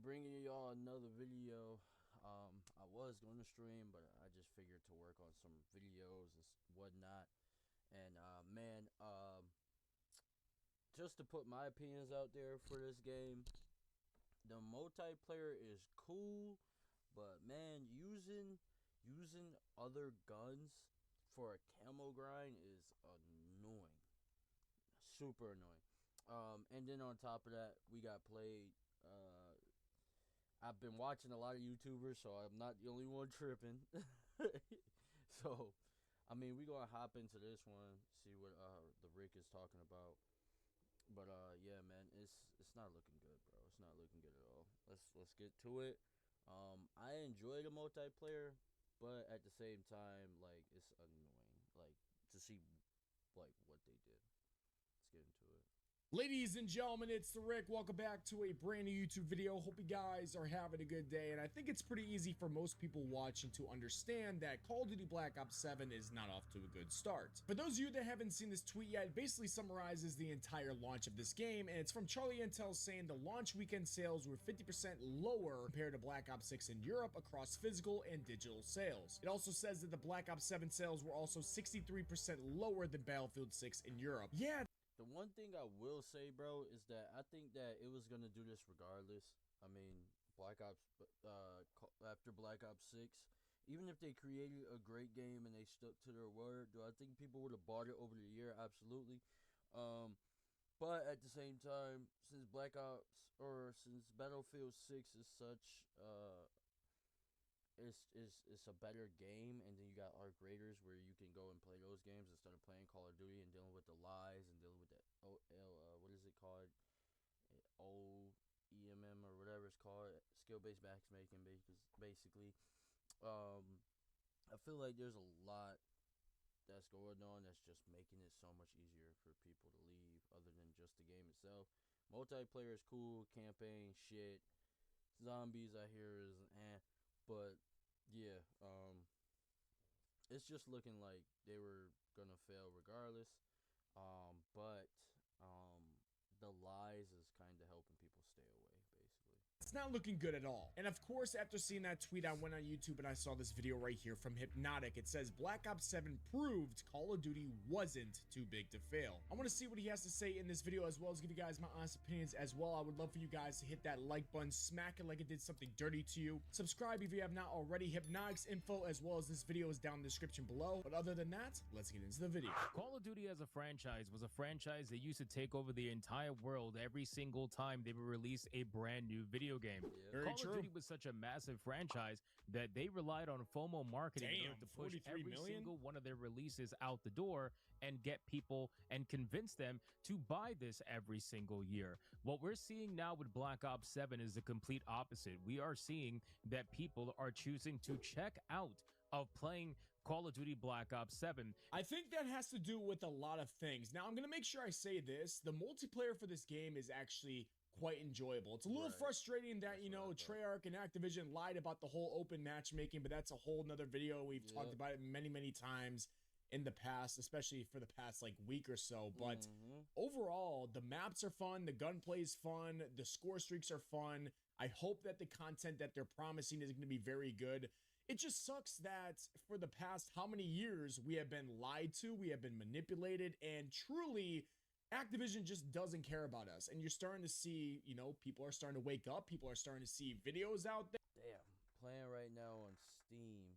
bringing y'all another video. I was going to stream, but I just figured to work on some videos and whatnot. And man, just to put my opinions out there for this game, the multiplayer is cool, but man, using other guns for a camo grind is annoying, super annoying. And then on top of that, we got played. I've been watching a lot of YouTubers, so I'm not the only one tripping. So, I mean, we gonna hop into this one, see what the Rick is talking about. But yeah, man, it's not looking good, bro. It's not looking good at all. Let's get to it. I enjoy the multiplayer, but at the same time, like, it's annoying, like, to see like what they did. Let's get into it. Ladies and gentlemen, it's the Rick. Welcome back to a brand new YouTube video. Hope you guys are having a good day. And I think it's pretty easy for most people watching to understand that Call of Duty Black Ops 7 is not off to a good start. For those of you that haven't seen this tweet yet, it basically summarizes the entire launch of this game. And it's from Charlie Intel saying the launch weekend sales were 50% lower compared to Black Ops 6 in Europe across physical and digital sales. It also says that the Black Ops 7 sales were also 63% lower than Battlefield 6 in Europe. Yeah. The one thing I will say, bro, is that I think that it was gonna do this regardless. I mean, Black Ops, after Black Ops 6, even if they created a great game and they stuck to their word, do I think people would have bought it over the year? Absolutely. But at the same time, since since Battlefield 6 is such it's a better game, and then you got Arc Raiders where you can go and play those games instead of playing Call of Duty and dealing with the lies and dealing with the what is it called, OEMM or whatever it's called, skill-based matchmaking, basically. I feel like there's a lot that's going on that's just making it so much easier for people to leave, other than just the game itself. Multiplayer is cool, campaign shit, zombies I hear is but yeah, it's just looking like they were gonna fail regardless. But the lies is kind of helping people stay away, basically. It's not looking good at all. And of course, after seeing that tweet, I went on YouTube and I saw this video right here from Hypnotic. It says Black Ops 7 proved Call of Duty wasn't too big to fail. I want to see what he has to say in this video, as well as give you guys my honest opinions as well. I would love for you guys to hit that like button, smack it like it did something dirty to you. Subscribe if you have not already. Hypnotic's info as well as this video is down in the description below. But other than that, let's get into the video. Call of Duty as a franchise was a franchise that used to take over the entire world every single time they would release a brand new video game. Very Call true. of Duty was such a massive franchise that they relied on FOMO marketing in order to push every million? single one of their releases out the door and get people and convince them to buy this every single year. What we're seeing now with Black Ops 7 is the complete opposite. We are seeing that people are choosing to check out of playing Call of Duty Black Ops 7. I think that has to do with a lot of things. Now, I'm going to make sure I say this. The multiplayer for this game is actually quite enjoyable. It's a little frustrating that, you know, Treyarch and Activision lied about the whole open matchmaking, but that's a whole nother video. We've talked about it many times in the past, especially for the past like week or so. But overall, the maps are fun, the gunplay is fun, the score streaks are fun. I hope that the content that they're promising is going to be very good. It just sucks that for the past how many years we have been lied to, we have been manipulated, and truly Activision just doesn't care about us. And you're starting to see, you know, people are starting to wake up. People are starting to see videos out there. Damn, playing right now on Steam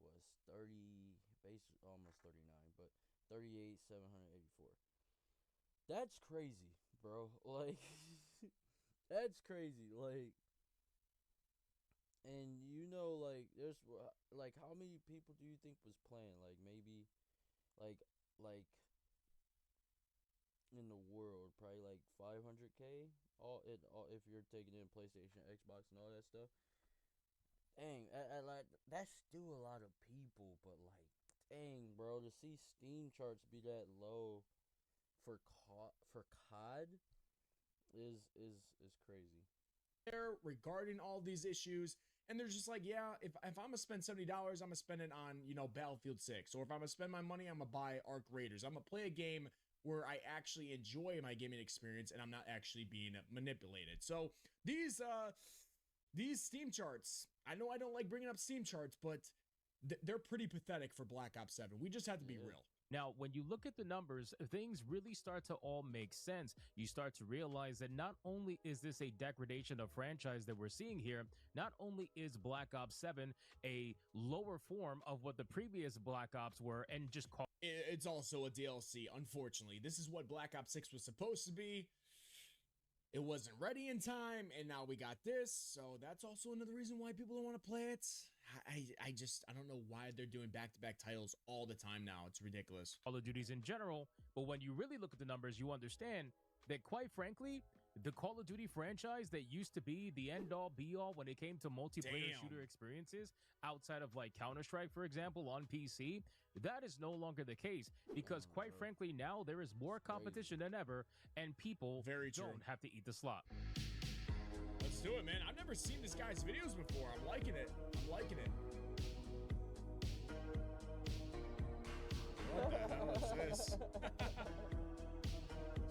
was almost 39, but 38,784. That's crazy, bro. Like, that's crazy. Like, and you know, like, there's like, how many people do you think was playing? Like, maybe, like in the world, probably like 500K. All if you're taking in PlayStation, Xbox, and all that stuff. Dang, like, that's still a lot of people, but like, dang, bro, to see Steam charts be that low for COD is crazy. Regarding all these issues, and they're just like, yeah, if I'm gonna spend $70, I'm gonna spend it on, you know, Battlefield 6, or if I'm gonna spend my money, I'm gonna buy Arc Raiders. I'm gonna play a game where I actually enjoy my gaming experience and I'm not actually being manipulated. So these these Steam charts, I know I don't like bringing up Steam charts, but they're pretty pathetic for Black Ops 7. We just have to be real. Now, when you look at the numbers, things really start to all make sense. You start to realize that not only is this a degradation of franchise that we're seeing here, not only is Black Ops 7 a lower form of what the previous Black Ops were, and just call it's also a DLC, unfortunately. This is what Black Ops 6 was supposed to be. It wasn't ready in time, and now we got this, so that's also another reason why people don't want to play it. I don't know why they're doing back-to-back titles all the time now. It's ridiculous. Call of Duties in general, but when you really look at the numbers, you understand that, quite frankly, the Call of Duty franchise that used to be the end-all, be-all when it came to multiplayer shooter experiences outside of like Counter-Strike, for example, on PC, that is no longer the case because, quite frankly, now there is more competition than ever, and people don't have to eat the slop. Let's do it, man. I've never seen this guy's videos before. I'm liking it. I'm liking it. What the hell is this?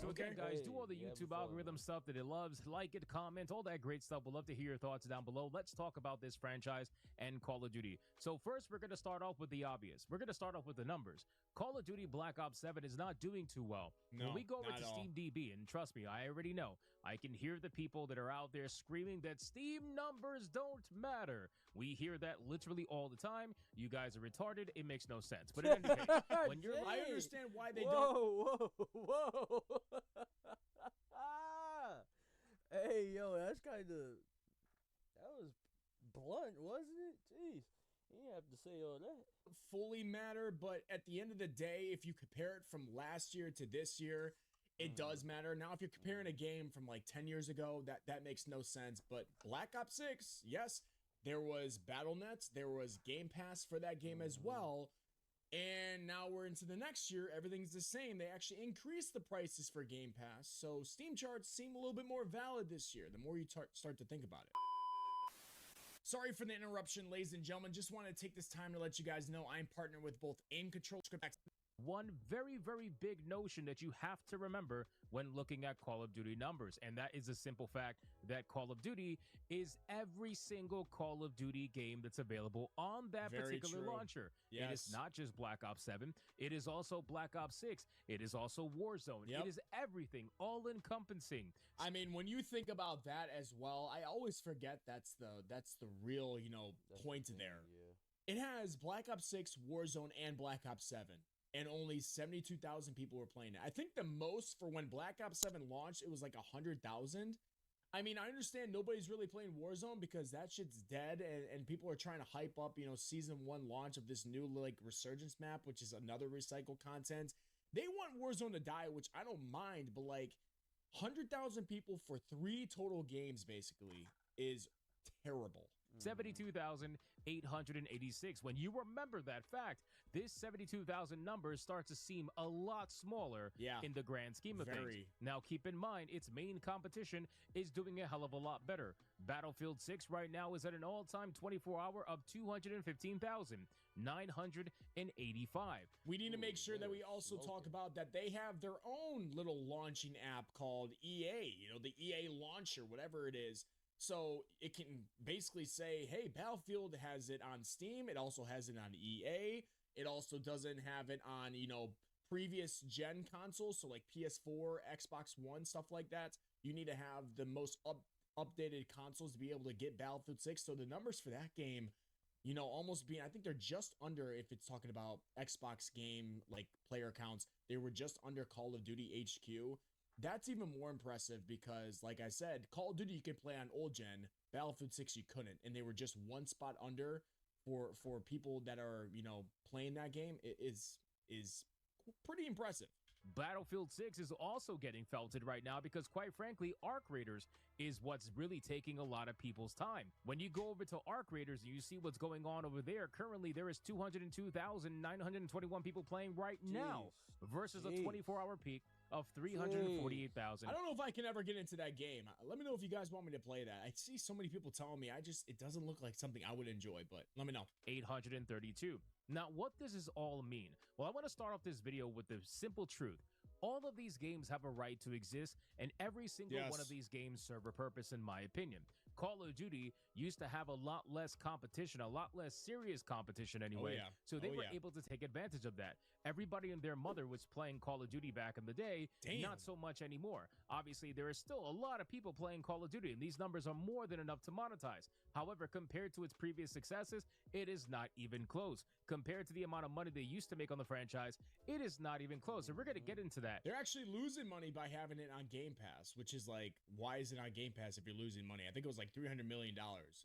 So again, guys, do all the YouTube algorithm stuff that it loves. Like it, comment, all that great stuff. We'd love to hear your thoughts down below. Let's talk about this franchise and Call of Duty. So first, we're going to start off with the obvious. We're going to start off with the numbers. Call of Duty Black Ops 7 is not doing too well. No, when we go over to SteamDB, and trust me, I already know, I can hear the people that are out there screaming that Steam numbers don't matter. We hear that literally all the time. You guys are retarded. It makes no sense. But in any case, when you're, I understand why they don't. Whoa. Hey, yo, that was blunt, wasn't it? Jeez, you didn't have to say all that. Fully matter, but at the end of the day, if you compare it from last year to this year, it does matter. Now, if you're comparing a game from like 10 years ago, that makes no sense. But Black Ops 6, yes, there was Battle.net, there was Game Pass for that game as well. And now we're into the next year. Everything's the same. They actually increased the prices for Game Pass. So Steam charts seem a little bit more valid this year, the more you start to think about it. Sorry for the interruption, ladies and gentlemen. Just want to take this time to let you guys know I'm partnered with both Aim Control Script. One very, very big notion that you have to remember when looking at Call of Duty numbers, and that is a simple fact that Call of Duty is every single Call of Duty game that's available on that particular launcher. Yes. It is not just Black Ops 7. It is also Black Ops 6. It is also Warzone. Yep. It is everything, all-encompassing. I mean, when you think about that as well, I always forget that's the real, point there. Yeah. It has Black Ops 6, Warzone, and Black Ops 7. And only 72,000 people were playing it. I think the most for when Black Ops 7 launched, it was like 100,000. I mean, I understand nobody's really playing Warzone because that shit's dead, and people are trying to hype up, Season 1 launch of this new, Resurgence map, which is another recycled content. They want Warzone to die, which I don't mind, but, 100,000 people for 3 total games, basically, is terrible. 72,886. When you remember that fact, this 72,000 number starts to seem a lot smaller in the grand scheme of things. Now, keep in mind, its main competition is doing a hell of a lot better. Battlefield 6 right now is at an all-time 24-hour of 215,985. We need to make sure that we also talk about that they have their own little launching app called EA, the EA launcher, whatever it is. So it can basically say, hey, Battlefield has it on Steam. It also has it on EA. It also doesn't have it on, previous gen consoles. So like PS4, Xbox One, stuff like that. You need to have the most updated consoles to be able to get Battlefield 6. So the numbers for that game, almost being, I think they're just under, if it's talking about Xbox game, player counts, they were just under Call of Duty HQ. That's even more impressive because, like I said, Call of Duty you could play on old gen, Battlefield 6 you couldn't, and they were just one spot under for people that are, playing that game. It is pretty impressive. Battlefield 6 is also getting felted right now because, quite frankly, Arc Raiders is what's really taking a lot of people's time. When you go over to Arc Raiders and you see what's going on over there, currently there is 202,921 people playing right now versus a 24-hour peak of 348,000. I don't know if I can ever get into that game. Let me know if you guys want me to play that. I see so many people telling me it doesn't look like something I would enjoy, but let me know. 832. Now, what does this all mean? Well, I want to start off this video with the simple truth. All of these games have a right to exist, and every single one of these games serve a purpose, in my opinion. Call of Duty used to have a lot less competition, a lot less serious competition anyway. yeah. So they Oh, were yeah. able to take advantage of that. Everybody and their mother was playing Call of Duty back in the day. Damn. Not so much anymore. Obviously, there is still a lot of people playing Call of Duty, and these numbers are more than enough to monetize. However, compared to its previous successes, it is not even close. Compared to the amount of money they used to make on the franchise, it is not even close. And we're going to get into that. They're actually losing money by having it on Game Pass, which is like, why is it on Game Pass if you're losing money? I think it was like $300 million.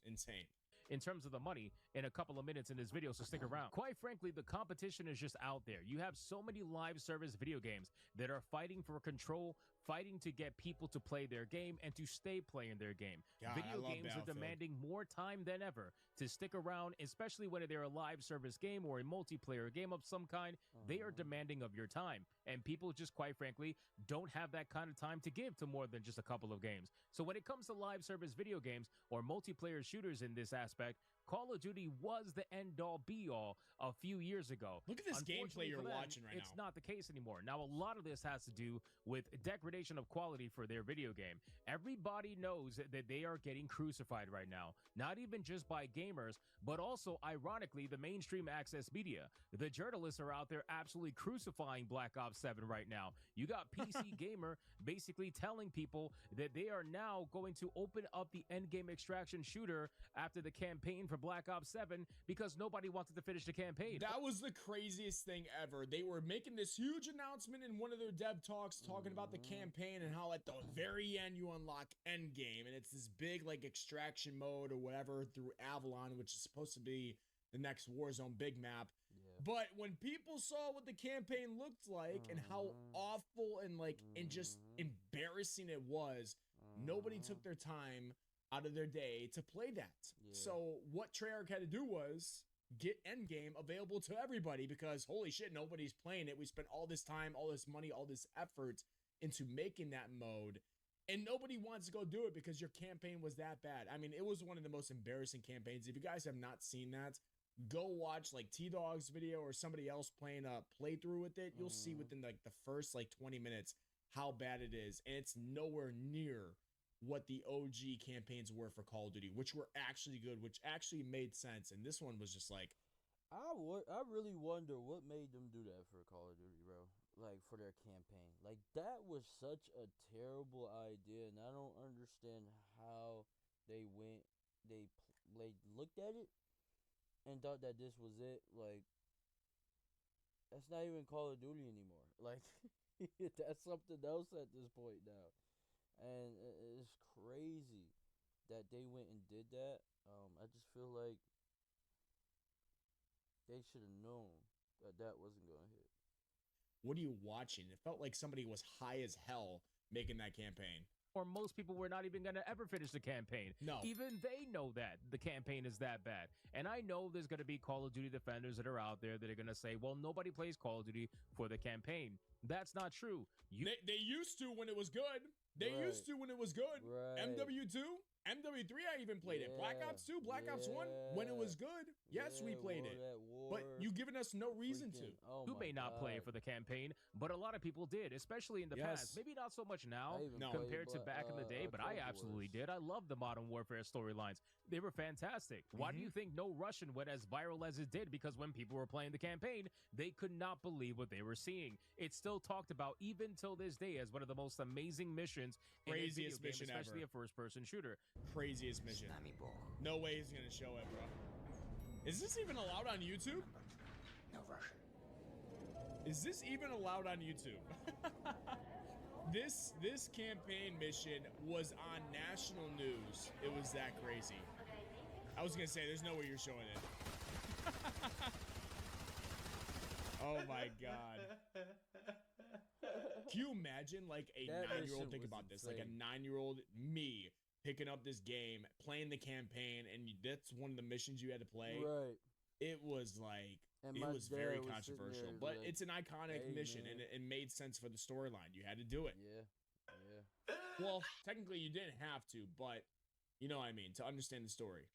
Insane. In terms of the money in a couple of minutes in this video, so stick around. Quite frankly, the competition is just out there. You have so many live service video games that are fighting for control, fighting to get people to play their game and to stay playing their game. God, I Video love games are Battlefield. demanding more time than ever to stick around, especially when they're a live service game or a multiplayer game of some kind. They are demanding of your time, and people just quite frankly don't have that kind of time to give to more than just a couple of games. So when it comes to live service video games or multiplayer shooters in this aspect, Call of Duty was the end-all be-all a few years ago. Look at this Unfortunately gameplay you're for them, watching right it's now. not the case anymore. Now, a lot of this has to do with degradation of quality for their video game. Everybody knows that they are getting crucified right now, not even just by gamers, but also, ironically, the mainstream access media. The journalists are out there absolutely crucifying Black Ops 7 right now. You got PC Gamer basically telling people that they are now going to open up the endgame extraction shooter after the campaign for Black Ops 7 because nobody wanted to finish the campaign. That was the craziest thing ever. They were making this huge announcement in one of their dev talks talking about the campaign and how at the very end you unlock endgame, and it's this big like extraction mode or whatever through Avalon, which is supposed to be the next Warzone big map. But when people saw what the campaign looked like and how awful and just embarrassing it was, nobody took their time out of their day to play that. So what Treyarch had to do was get Endgame available to everybody because holy shit, nobody's playing it. We spent all this time, all this money, all this effort into making that mode, and nobody wants to go do it because your campaign was that bad. I mean, it was one of the most embarrassing campaigns. If you guys have not seen that, go watch like T-Dog's video or somebody else playing a playthrough with it. You'll see within like the first like 20 minutes how bad it is, and it's nowhere near what the OG campaigns were for Call of Duty, which were actually good, which actually made sense. And this one was just like, I really wonder what made them do that for Call of Duty, bro. Like for their campaign, like that was such a terrible idea, and I don't understand how they went. They looked at it and thought that this was it. Like that's not even Call of Duty anymore. Like that's something else at this point now. And it's crazy that they went and did that. I just feel like they should have known that that wasn't going to hit. what are you watching? It felt like somebody was high as hell making that campaign. Or most people were not even going to ever finish the campaign. No. Even they know that the campaign is that bad. And I know there's going to be Call of Duty defenders that are out there that are going to say, well, nobody plays Call of Duty for the campaign. That's not true. They used to when it was good. They Right. used to when it was good. Right. MW2, MW3, I even played it. Black Yeah. Ops 2, Black Ops 1, when it was good. Yes, we Yeah, played War it. at War, But you giving us no reason to. freaking- oh Who my may not play God. for the campaign, but a lot of people did, especially in the Yes. past. Maybe not so much now I even No. played compared to back in the day, but I Trojan absolutely Wars. did. I love the Modern Warfare storylines. They were fantastic. Why do you think No Russian went as viral as it did? Because when people were playing the campaign, they could not believe what they were seeing. It's still talked about even till this day as one of the most amazing missions in a video Craziest game, mission especially ever. a first-person shooter. Craziest mission. No way he's gonna show it, bro. Is this even allowed on YouTube? No Russian. Is this even allowed on YouTube? This campaign mission was on national news. It was that crazy. I was gonna say, there's no way you're showing it. Oh my god. Can you imagine like a That 9-year-old? mission Think was about this. Like a insane. 9-year-old me picking up this game, playing the campaign, and that's one of the missions you had to play. Right. It was like And it my was very dad was sitting controversial, there but like, it's an iconic "Hey, mission, man." and it made sense for the storyline. You had to do it. Yeah. Well, technically, you didn't have to, but you know what I mean, to understand the story.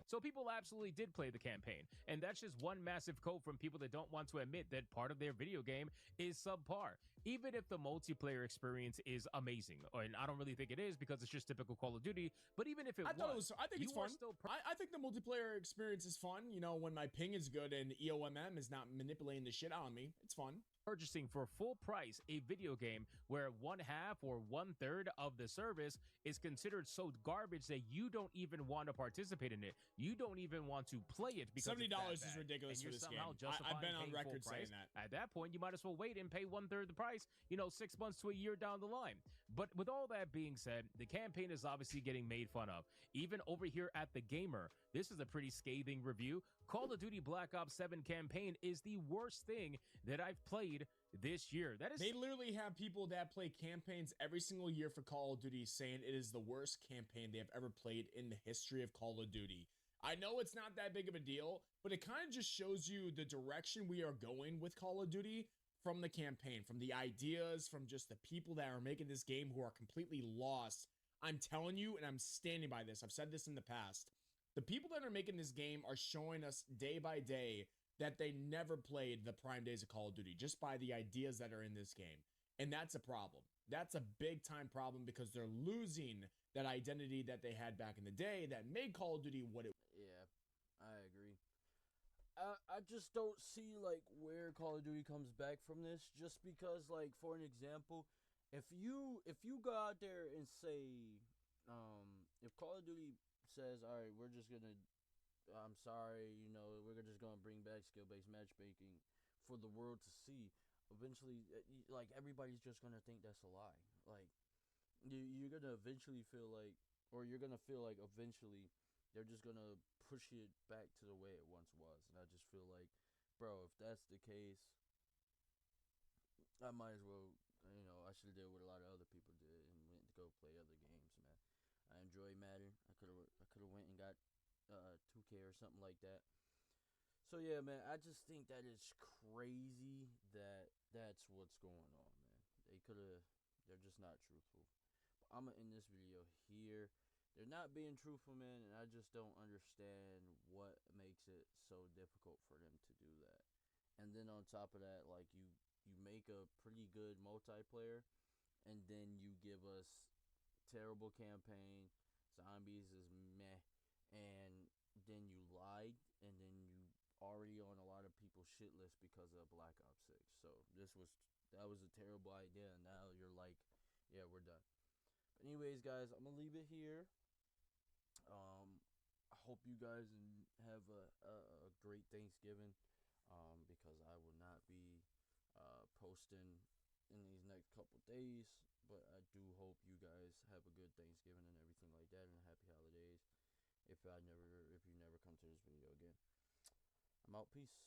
So people absolutely did play the campaign. And that's just one massive quote from people that don't want to admit that part of their video game is subpar. even if the multiplayer experience is amazing, and I don't really think it is because it's just typical Call of Duty, but even if it I thought it was. I think it's fun. I think the multiplayer experience is fun. You know, when my ping is good and EOMM is not manipulating the shit out of me, it's fun. Purchasing for full price a video game where 1/2 or 1/3 of the service is considered so garbage that you don't even want to participate in it. You don't even want to play it because $70 is ridiculous for this game. I've been on record saying that. At that point, you might as well wait and pay 1/3 the price, 6 months to a year down the line. But with all that being said, the campaign is obviously getting made fun of. Even over here at The Gamer, this is a pretty scathing review. Call of Duty Black Ops 7 campaign is the worst thing that I've played this year. They literally have people that play campaigns every single year for Call of Duty saying it is the worst campaign they have ever played in the history of Call of Duty. I know it's not that big of a deal, but it kind of just shows you the direction we are going with Call of Duty from the campaign, from the ideas, from just the people that are making this game who are completely lost. I'm telling you, and I'm standing by this. I've said this in the past. The people that are making this game are showing us day by day that they never played the prime days of Call of Duty just by the ideas that are in this game. And that's a problem. That's a big time problem because they're losing that identity that they had back in the day that made Call of Duty what it. Yeah, I agree. I just don't see like where Call of Duty comes back from this, just because, like, for an example, if you go out there and say, if Call of Duty says, all right, we're just gonna, I'm sorry, we're just gonna bring back skill-based matchmaking for the world to see. Eventually, like, everybody's just gonna think that's a lie. Like, you're gonna eventually feel like, or you're gonna feel like eventually they're just gonna push it back to the way it once was. And I just feel like, bro, if that's the case, I might as well, I should have did what a lot of other people did and went to go play other games, man. I enjoy Madden. I could have went and got 2K or something like that. So yeah, man, I just think that it's crazy that that's what's going on, man. They're just not truthful. But I'm gonna end this video here. They're not being truthful, man, and I just don't understand what makes it so difficult for them to do that. And then on top of that, like, you make a pretty good multiplayer, and then you give us terrible campaign, zombies is meh, and then you lied, and then you already on a lot of people's shit list because of Black Ops 6. So that was a terrible idea, and now you're like, yeah, we're done. But anyways, guys, I'm gonna leave it here. I hope you guys have a great Thanksgiving, because I will not be posting in these next couple days, but I do hope you guys have a good Thanksgiving and everything like that, and happy holidays if you never come to this video again. I'm out. Peace.